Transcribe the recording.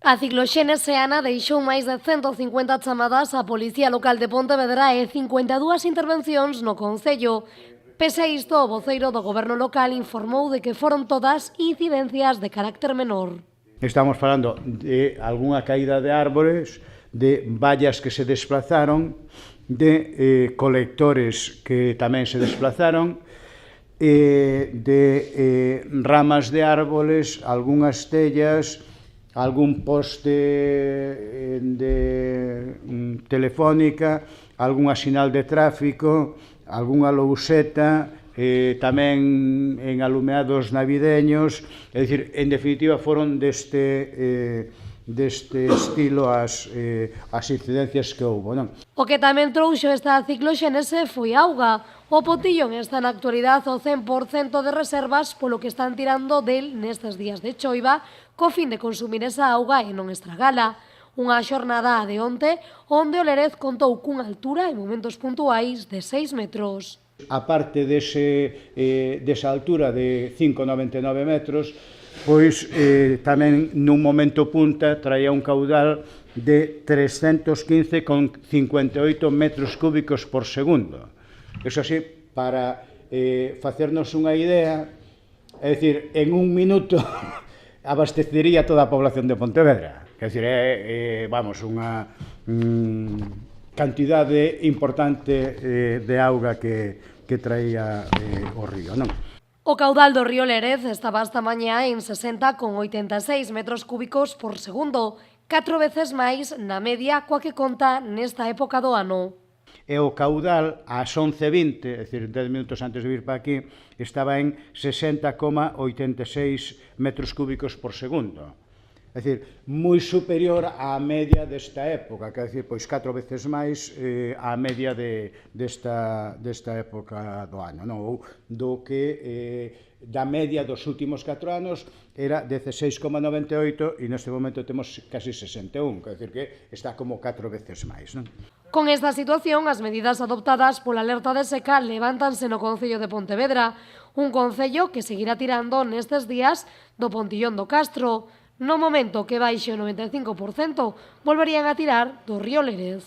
A cicloxénese Ana deixou máis de 150 chamadas á Policía Local de Pontevedra e 52 intervencións no concello. Pese a isto, o voceiro do goberno local informou de que foron todas incidencias de carácter menor. Estamos falando de algunha caída de árbores, de vallas que se desplazaron, de colectores que tamén se desplazaron, de ramas de árboles, algunhas tellas, algún poste de telefónica, algunha sinal de tráfico, algunha louseta, tamén en alumeados navideños, é dicir, en definitiva foron deste estilo as incidencias que houbo, non? O que tamén trouxo esta cicloxénese foi auga. O Potillón está na actualidade ao 100% de reservas, polo que están tirando del nestes días de choiva, co fin de consumir esa auga e non estragala. Unha xornada de onte onde o Lérez contou cunha altura en momentos puntuais de 6 metros. A parte desa altura de 5,99 metros, pois tamén nun momento punta traía un caudal de 315,58 metros cúbicos por segundo. Eso así, para facernos unha idea, é dicir, en un minuto abastecería toda a población de Pontevedra. É dicir, vamos, unha cantidade importante de auga que traía o río, non? O caudal do río Lérez estaba esta mañá en 60,86 metros cúbicos por segundo, 4 veces máis na media coa que conta nesta época do ano. E o caudal ás 11:20, é dicir, 10 minutos antes de vir para aquí, estaba en 60,86 metros cúbicos por segundo. É dicir, moi superior á media desta época, que é dicir, pois 4 veces máis á media desta época do ano, non? Ou do que da media dos últimos 4 anos era 16,98 e neste momento temos casi 61, que é dicir que está como 4 veces máis, non? Con esta situación, as medidas adoptadas pola alerta de seca levántanse no Concello de Pontevedra, un concello que seguirá tirando nestes días do Pontillón do Castro. No momento que baixe o 95%, volverían a tirar do río Lérez.